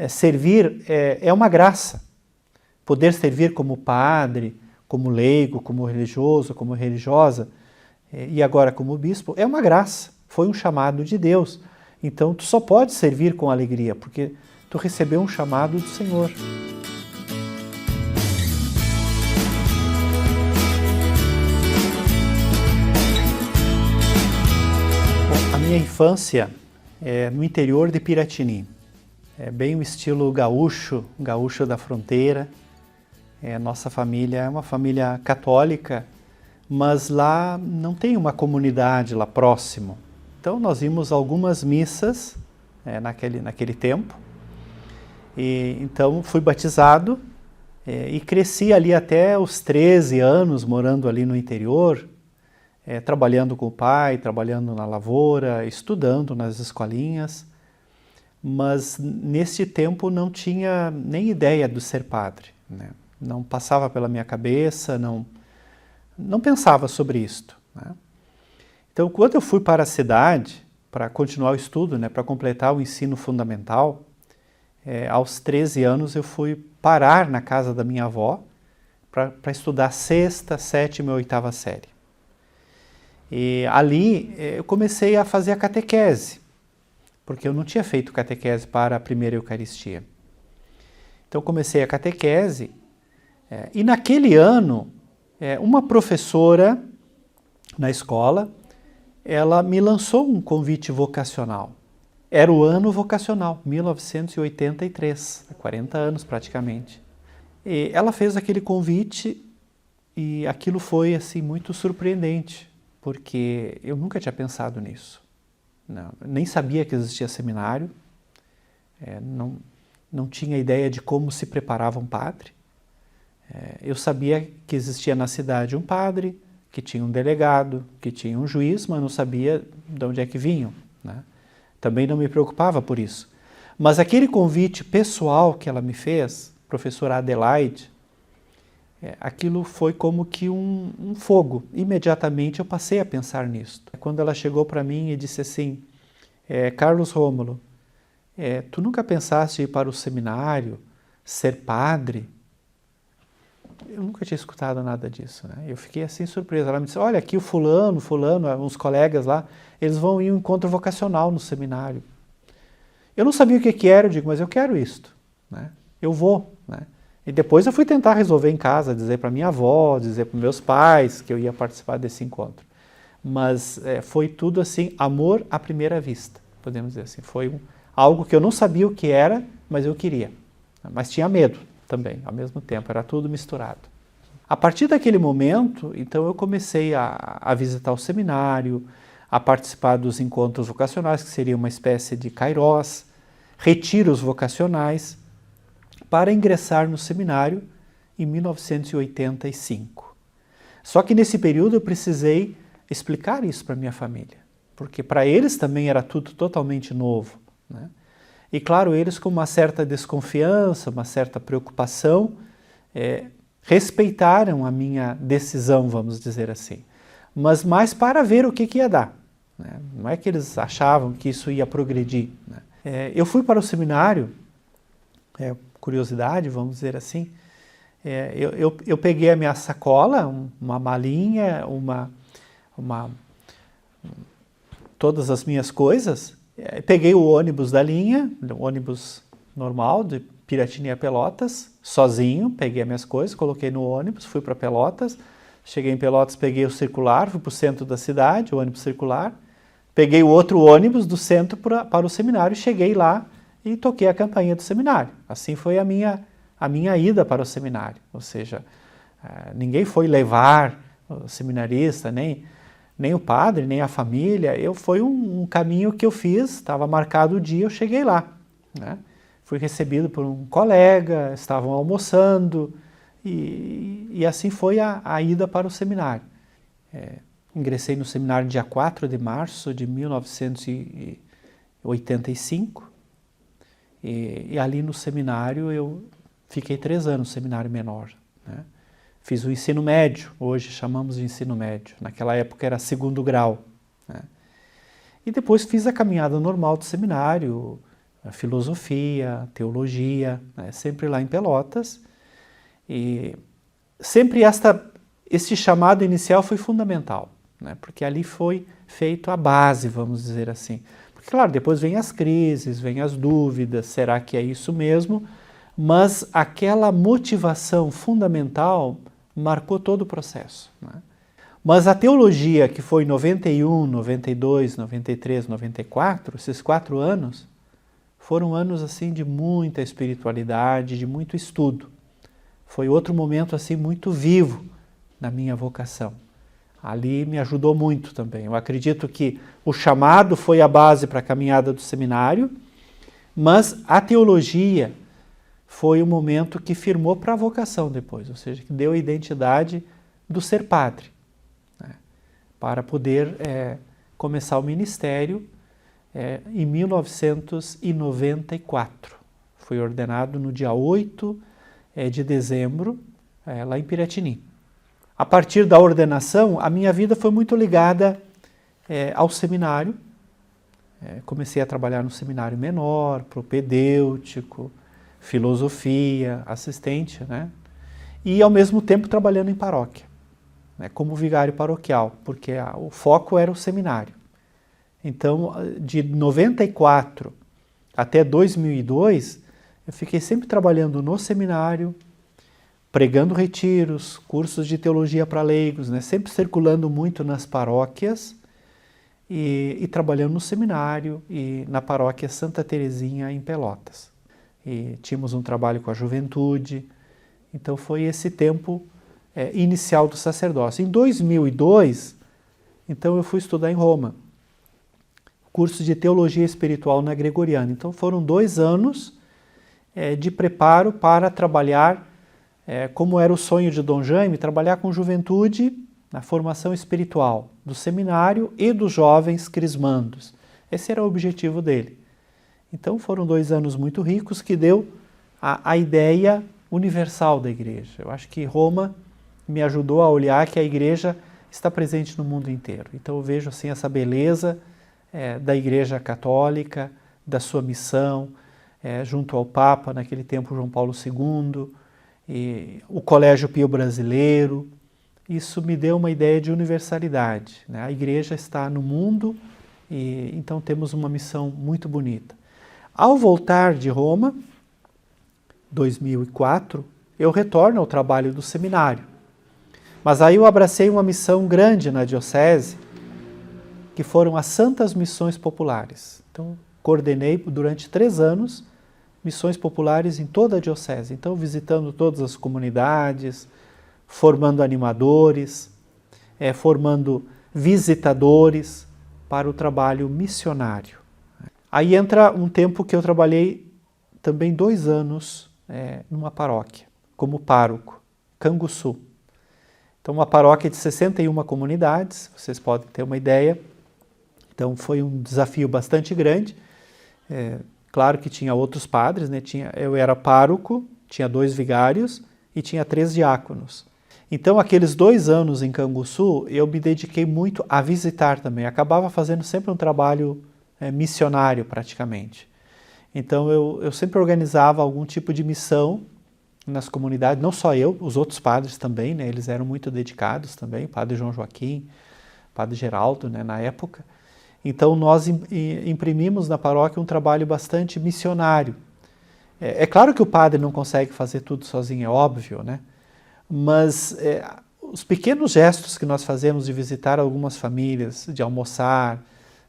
servir é uma graça. Poder servir como padre, como leigo, como religioso, como religiosa, e agora como bispo, é uma graça, foi um chamado de Deus. Então tu só pode servir com alegria, porque tu recebeu um chamado do Senhor. Bom, a minha infância é no interior de Piratini, é bem o estilo gaúcho, gaúcho da fronteira. Nossa família é uma família católica, mas lá não tem uma comunidade lá próximo. Então nós vimos algumas missas naquele tempo. Então fui batizado e cresci ali até os 13 anos, morando ali no interior, trabalhando com o pai, trabalhando na lavoura, estudando nas escolinhas. Mas nesse tempo não tinha nem ideia de ser padre, né? Não passava pela minha cabeça, não pensava sobre isto, né? Então, quando eu fui para a cidade, para continuar o estudo, né, para completar o ensino fundamental, aos 13 anos eu fui parar na casa da minha avó para estudar 6ª, 7ª e 8ª série. E ali eu comecei a fazer a catequese, porque eu não tinha feito catequese para a primeira Eucaristia. Então comecei a catequese, e naquele ano, uma professora na escola, ela me lançou um convite vocacional. Era o ano vocacional, 1983, há 40 anos praticamente. E ela fez aquele convite e aquilo foi assim muito surpreendente, porque eu nunca tinha pensado nisso. Não, nem sabia que existia seminário, não tinha ideia de como se preparava um padre. Eu sabia que existia na cidade um padre, que tinha um delegado, que tinha um juiz, mas não sabia de onde é que vinham, né? Também não me preocupava por isso. Mas aquele convite pessoal que ela me fez, professora Adelaide, aquilo foi como que um fogo. Imediatamente eu passei a pensar nisso. Quando ela chegou para mim e disse assim, Carlos Rômulo, tu nunca pensaste em ir para o seminário, ser padre? Eu nunca tinha escutado nada disso, né? Eu fiquei assim surpreso. Ela me disse, olha, aqui o fulano, uns colegas lá, eles vão ir a um encontro vocacional no seminário. Eu não sabia o que era, eu digo, mas eu quero isto, né? Eu vou, né? E depois eu fui tentar resolver em casa, dizer para minha avó, dizer para meus pais que eu ia participar desse encontro. Mas foi tudo assim, amor à primeira vista, podemos dizer assim. Foi algo que eu não sabia o que era, mas eu queria. Mas tinha medo também, ao mesmo tempo, era tudo misturado. A partir daquele momento, então eu comecei a visitar o seminário, a participar dos encontros vocacionais, que seria uma espécie de kairós, retiros vocacionais, para ingressar no seminário em 1985. Só que nesse período eu precisei explicar isso para minha família, porque para eles também era tudo totalmente novo, né? E claro, eles com uma certa desconfiança, uma certa preocupação, respeitaram a minha decisão, vamos dizer assim, mas mais para ver o que ia dar, né? Não é que eles achavam que isso ia progredir, né? Eu fui para o seminário, curiosidade, vamos dizer assim, eu peguei a minha sacola, uma malinha, todas as minhas coisas, peguei o ônibus da linha, o ônibus normal de Piratini a Pelotas, sozinho, peguei as minhas coisas, coloquei no ônibus, fui para Pelotas, cheguei em Pelotas, peguei o circular, fui para o centro da cidade, o ônibus circular, peguei o outro ônibus do centro para o seminário, cheguei lá e toquei a campainha do seminário. Assim foi a minha ida para o seminário, ou seja, ninguém foi levar o seminarista, nem o padre, nem a família. Foi um caminho que eu fiz, estava marcado o dia, eu cheguei lá, né? Fui recebido por um colega, estavam almoçando, e assim foi a ida para o seminário. Ingressei no seminário dia 4 de março de 1985, e ali no seminário eu fiquei 3 anos no seminário menor, né? Fiz o ensino médio, hoje chamamos de ensino médio, naquela época era 2º grau, né? E depois fiz a caminhada normal do seminário, filosofia, teologia, né, sempre lá em Pelotas. E sempre esse chamado inicial foi fundamental, né, porque ali foi feito a base, vamos dizer assim. Porque, claro, depois vem as crises, vem as dúvidas, será que é isso mesmo? Mas aquela motivação fundamental marcou todo o processo, né? Mas a teologia, que foi 91, 92, 93, 94, esses 4 anos, foram anos assim de muita espiritualidade, de muito estudo. Foi outro momento assim muito vivo na minha vocação. Ali me ajudou muito também. Eu acredito que o chamado foi a base para a caminhada do seminário, mas a teologia foi o momento que firmou para a vocação depois, ou seja, que deu a identidade do ser padre, né, para poder começar o ministério em 1994. Fui ordenado no dia 8 de dezembro, lá em Piratini. A partir da ordenação, a minha vida foi muito ligada ao seminário. Comecei a trabalhar no seminário menor, propedêutico, filosofia, assistente, né? E ao mesmo tempo trabalhando em paróquia, né, como vigário paroquial, porque o foco era o seminário. Então, de 94 até 2002, eu fiquei sempre trabalhando no seminário, pregando retiros, cursos de teologia para leigos, né, sempre circulando muito nas paróquias e trabalhando no seminário e na paróquia Santa Teresinha, em Pelotas. E tínhamos um trabalho com a juventude, então foi esse tempo inicial do sacerdócio. Em 2002, então eu fui estudar em Roma, curso de teologia espiritual na Gregoriana. Então foram 2 anos de preparo para trabalhar, como era o sonho de Dom Jaime, trabalhar com juventude na formação espiritual do seminário e dos jovens crismandos. Esse era o objetivo dele. Então foram 2 anos muito ricos que deu a ideia universal da igreja. Eu acho que Roma me ajudou a olhar que a igreja está presente no mundo inteiro. Então eu vejo assim essa beleza da igreja católica, da sua missão, junto ao Papa, naquele tempo João Paulo II, e o Colégio Pio Brasileiro. Isso me deu uma ideia de universalidade, né? A igreja está no mundo e então temos uma missão muito bonita. Ao voltar de Roma, 2004, eu retorno ao trabalho do seminário. Mas aí eu abracei uma missão grande na diocese, que foram as Santas Missões Populares. Então, coordenei durante 3 anos missões populares em toda a diocese. Então, visitando todas as comunidades, formando animadores, formando visitadores para o trabalho missionário. Aí entra um tempo que eu trabalhei também 2 anos numa paróquia, como pároco, Canguçu. Então, uma paróquia de 61 comunidades, vocês podem ter uma ideia. Então, foi um desafio bastante grande. Claro que tinha outros padres, né? Eu era pároco, tinha 2 vigários e tinha 3 diáconos. Então, aqueles 2 anos em Canguçu, eu me dediquei muito a visitar também. Acabava fazendo sempre um trabalho missionário, praticamente. Então, eu sempre organizava algum tipo de missão nas comunidades, não só eu, os outros padres também, né? Eles eram muito dedicados também, o padre João Joaquim, o padre Geraldo, né? Na época. Então, nós imprimimos na paróquia um trabalho bastante missionário. É claro que o padre não consegue fazer tudo sozinho, é óbvio, né? Mas os pequenos gestos que nós fazemos de visitar algumas famílias, de almoçar,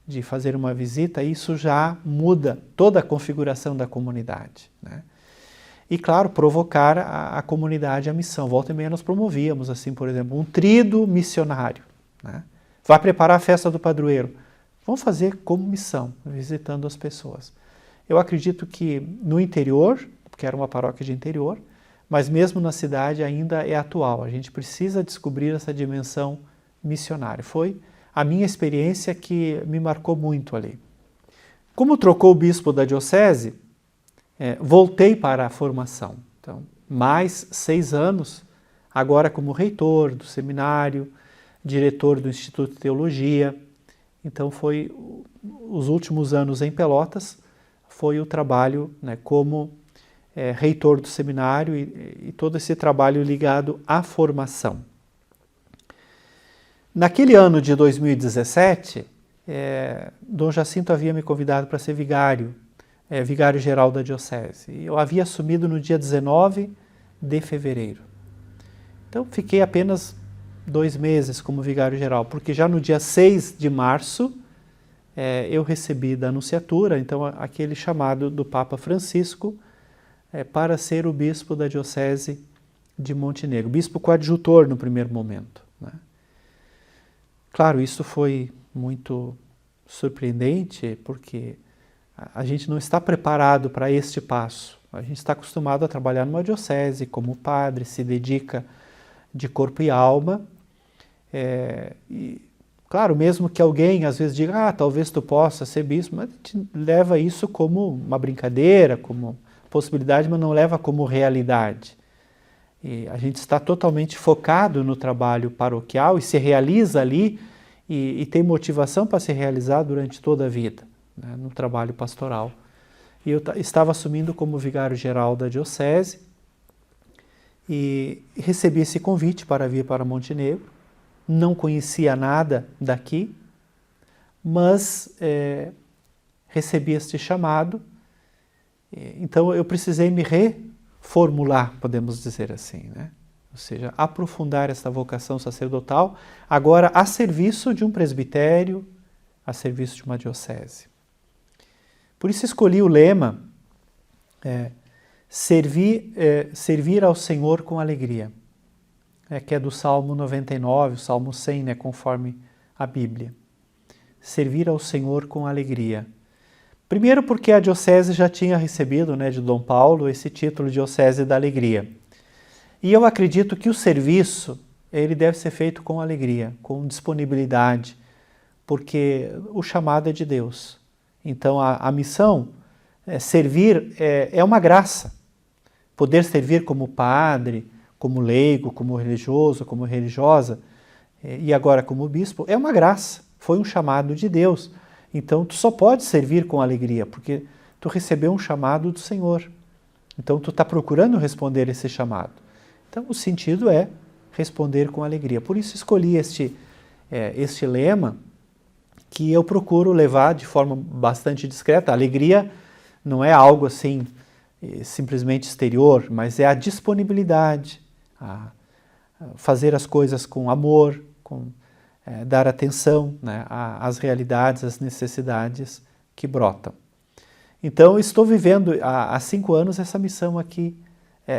de fazer uma visita, isso já muda toda a configuração da comunidade, né? E, claro, provocar a comunidade à missão. Volta e meia nós promovíamos, assim, por exemplo, um tríduo missionário, né? Vai preparar a festa do padroeiro. Vamos fazer como missão, visitando as pessoas. Eu acredito que no interior, porque era uma paróquia de interior, mas mesmo na cidade ainda é atual. A gente precisa descobrir essa dimensão missionária. Foi a minha experiência que me marcou muito ali. Como trocou o bispo da diocese, voltei para a formação. Então, mais 6 anos, agora como reitor do seminário, diretor do Instituto de Teologia. Então, foi os últimos anos em Pelotas, foi o trabalho, né, como reitor do seminário e todo esse trabalho ligado à formação. Naquele ano de 2017, Dom Jacinto havia me convidado para ser vigário, vigário-geral da diocese. E eu havia assumido no dia 19 de fevereiro. Então, fiquei apenas 2 meses como vigário-geral, porque já no dia 6 de março eu recebi da Nunciatura, então, aquele chamado do Papa Francisco para ser o bispo da diocese de Montenegro, bispo coadjutor no primeiro momento, né? Claro, isso foi muito surpreendente, porque a gente não está preparado para este passo. A gente está acostumado a trabalhar numa diocese como padre, se dedica de corpo e alma. E, claro, mesmo que alguém às vezes diga, talvez tu possa ser bispo, mas a gente leva isso como uma brincadeira, como possibilidade, mas não leva como realidade. E a gente está totalmente focado no trabalho paroquial e se realiza ali e tem motivação para se realizar durante toda a vida, né, no trabalho pastoral. E eu estava assumindo como vigário-geral da diocese e recebi esse convite para vir para Montenegro. Não conhecia nada daqui, mas recebi este chamado. Então eu precisei me reformular, podemos dizer assim, né? Ou seja, aprofundar esta vocação sacerdotal, agora a serviço de um presbitério, a serviço de uma diocese. Por isso escolhi o lema servir ao Senhor com alegria, que é do Salmo 99, o Salmo 100, né, conforme a Bíblia. Servir ao Senhor com alegria. Primeiro porque a diocese já tinha recebido, né, de Dom Paulo esse título de Diocese da Alegria. E eu acredito que o serviço, ele deve ser feito com alegria, com disponibilidade, porque o chamado é de Deus. Então a missão, servir, é uma graça. Poder servir como padre, como leigo, como religioso, como religiosa, e agora como bispo, é uma graça, foi um chamado de Deus. Então tu só pode servir com alegria, porque tu recebeu um chamado do Senhor. Então tu está procurando responder esse chamado. Então o sentido é responder com alegria. Por isso escolhi este lema, que eu procuro levar de forma bastante discreta. A alegria não é algo assim simplesmente exterior, mas é a disponibilidade, a fazer as coisas com amor, dar atenção, né, às realidades, às necessidades que brotam. Então, estou vivendo há 5 anos essa missão aqui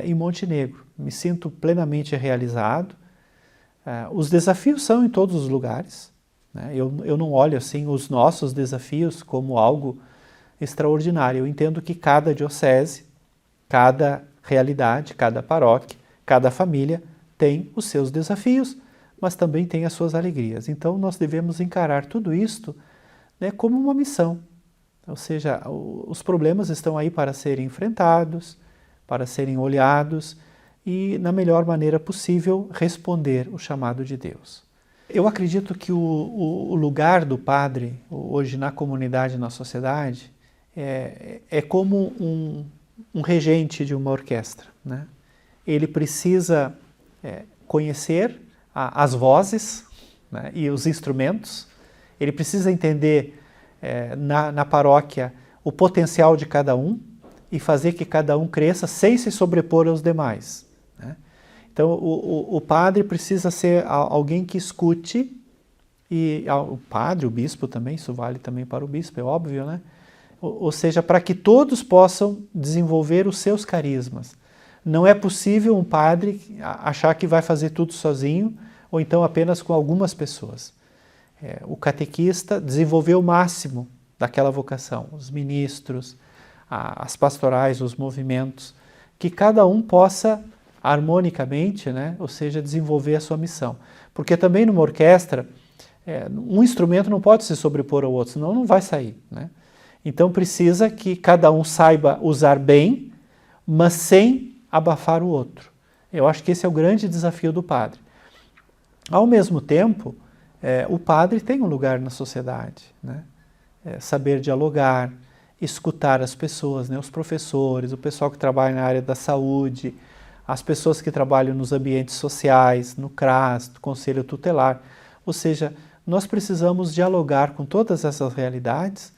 em Montenegro. Me sinto plenamente realizado. Os desafios são em todos os lugares, né? Eu não olho assim os nossos desafios como algo extraordinário. Eu entendo que cada diocese, cada realidade, cada paróquia, cada família tem os seus desafios, mas também tem as suas alegrias. Então nós devemos encarar tudo isto, né, como uma missão. Ou seja, os problemas estão aí para serem enfrentados, para serem olhados e, na melhor maneira possível, responder o chamado de Deus. Eu acredito que o lugar do padre, hoje na comunidade, na sociedade, é como um regente de uma orquestra, né? Ele precisa conhecer as vozes, né, e os instrumentos, ele precisa entender na paróquia o potencial de cada um e fazer que cada um cresça sem se sobrepor aos demais, né? Então o padre precisa ser alguém que escute, e o padre, o bispo também, isso vale também para o bispo, é óbvio, né? Ou seja, para que todos possam desenvolver os seus carismas. Não é possível um padre achar que vai fazer tudo sozinho, ou então apenas com algumas pessoas. O catequista desenvolveu o máximo daquela vocação, os ministros, as pastorais, os movimentos, que cada um possa harmonicamente, né, ou seja, desenvolver a sua missão. Porque também numa orquestra, um instrumento não pode se sobrepor ao outro, senão não vai sair, né? Então precisa que cada um saiba usar bem, mas sem abafar o outro. Eu acho que esse é o grande desafio do padre. Ao mesmo tempo, o padre tem um lugar na sociedade, né? Saber dialogar escutar as pessoas, né? Os professores, o pessoal que trabalha na área da saúde, as pessoas que trabalham nos ambientes sociais, no CRAS, no Conselho Tutelar. Ou seja, nós precisamos dialogar com todas essas realidades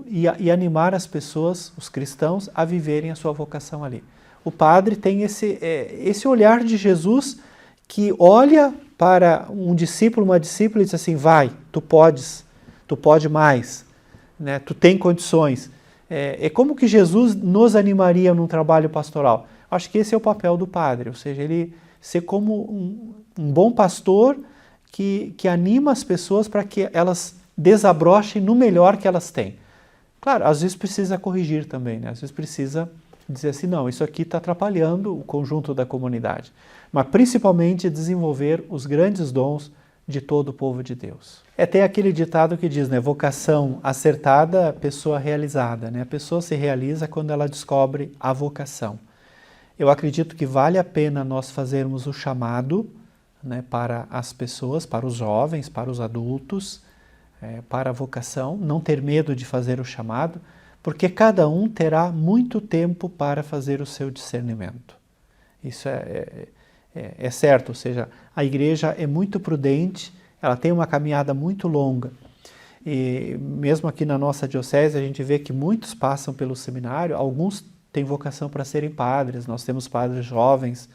e animar as pessoas, os cristãos, a viverem a sua vocação ali. O padre tem esse olhar de Jesus que olha para um discípulo, uma discípula e diz assim, vai, tu pode mais, né? Tu tem condições. É como que Jesus nos animaria num trabalho pastoral? Acho que esse é o papel do padre, ou seja, ele ser como um bom pastor que anima as pessoas para que elas desabrochem no melhor que elas têm. Claro, às vezes precisa corrigir também, né? Às vezes precisa dizer assim, não, isso aqui está atrapalhando o conjunto da comunidade. Mas principalmente desenvolver os grandes dons de todo o povo de Deus. Tem aquele ditado que diz, né, vocação acertada, pessoa realizada, né? A pessoa se realiza quando ela descobre a vocação. Eu acredito que vale a pena nós fazermos o chamado, né, para as pessoas, para os jovens, para os adultos, para a vocação, não ter medo de fazer o chamado, porque cada um terá muito tempo para fazer o seu discernimento. Isso é certo, ou seja, a igreja é muito prudente, ela tem uma caminhada muito longa. E mesmo aqui na nossa diocese, a gente vê que muitos passam pelo seminário, alguns têm vocação para serem padres, nós temos padres jovens,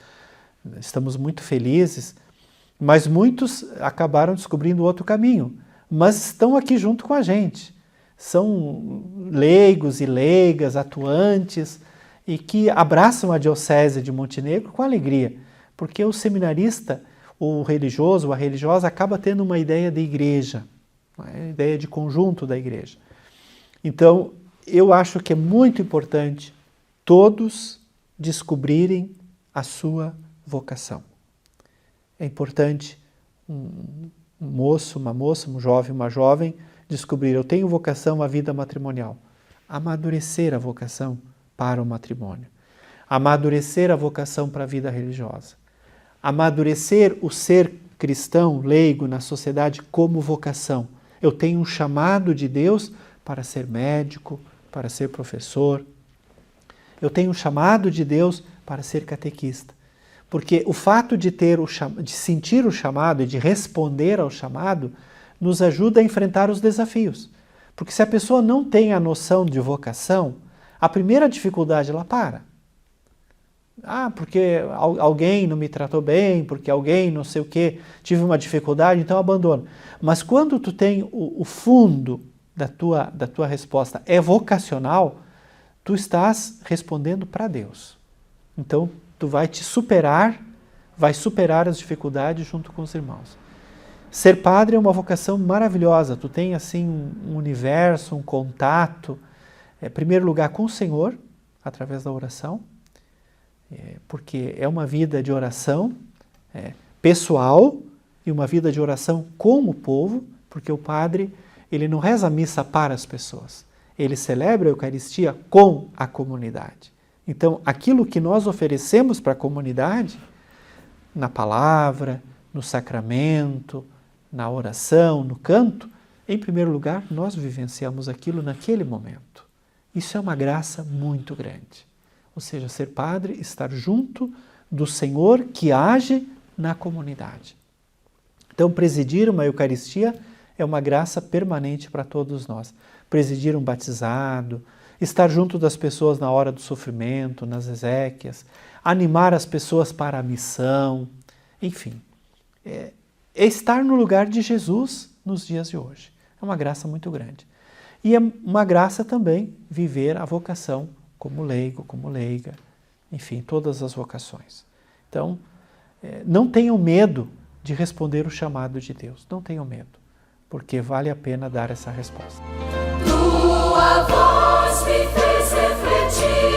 estamos muito felizes, mas muitos acabaram descobrindo outro caminho, mas estão aqui junto com a gente. São leigos e leigas, atuantes, e que abraçam a diocese de Montenegro com alegria, porque o seminarista, o religioso, a religiosa, acaba tendo uma ideia de igreja, uma ideia de conjunto da igreja. Então, eu acho que é muito importante todos descobrirem a sua vocação. É importante um moço, uma moça, um jovem, uma jovem, descobrir, eu tenho vocação à vida matrimonial. Amadurecer a vocação para o matrimônio. Amadurecer a vocação para a vida religiosa. Amadurecer o ser cristão, leigo na sociedade como vocação. Eu tenho um chamado de Deus para ser médico, para ser professor. Eu tenho um chamado de Deus para ser catequista. Porque o fato de sentir o chamado e de responder ao chamado nos ajuda a enfrentar os desafios. Porque se a pessoa não tem a noção de vocação, a primeira dificuldade ela para. Porque alguém não me tratou bem, porque alguém não sei o quê, tive uma dificuldade, então abandono. Mas quando tu tem o fundo da tua resposta é vocacional, tu estás respondendo para Deus. Então, tu vai superar as dificuldades junto com os irmãos. Ser padre é uma vocação maravilhosa, tu tem assim um universo, um contato, em primeiro lugar com o Senhor, através da oração, porque é uma vida de oração pessoal e uma vida de oração com o povo, porque o padre ele não reza a missa para as pessoas, ele celebra a Eucaristia com a comunidade. Então, aquilo que nós oferecemos para a comunidade, na palavra, no sacramento, na oração, no canto, em primeiro lugar, nós vivenciamos aquilo naquele momento. Isso é uma graça muito grande. Ou seja, ser padre, estar junto do Senhor que age na comunidade. Então, presidir uma Eucaristia é uma graça permanente para todos nós. Presidir um batizado, estar junto das pessoas na hora do sofrimento, nas exéquias, animar as pessoas para a missão, enfim. É estar no lugar de Jesus nos dias de hoje. É uma graça muito grande. E é uma graça também viver a vocação como leigo, como leiga, enfim, todas as vocações. Então, não tenham medo de responder o chamado de Deus. Não tenham medo, porque vale a pena dar essa resposta. Tua voz me fez refletir.